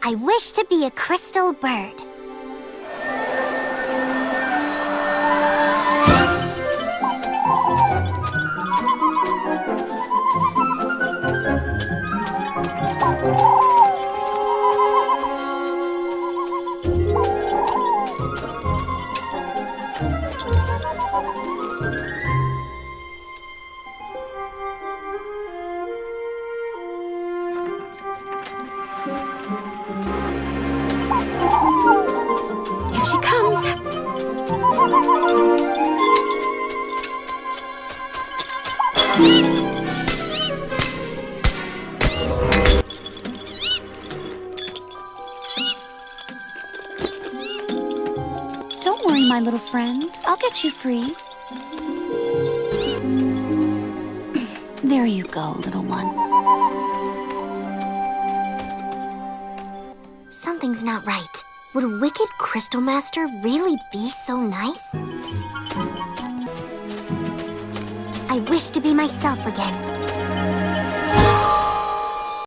I wish to be a crystal bird. Here she comes. Don't worry, my little friend. I'll get you free. There you go, little one. Something's not right. Would a wicked crystal master really be so nice? I wish to be myself again.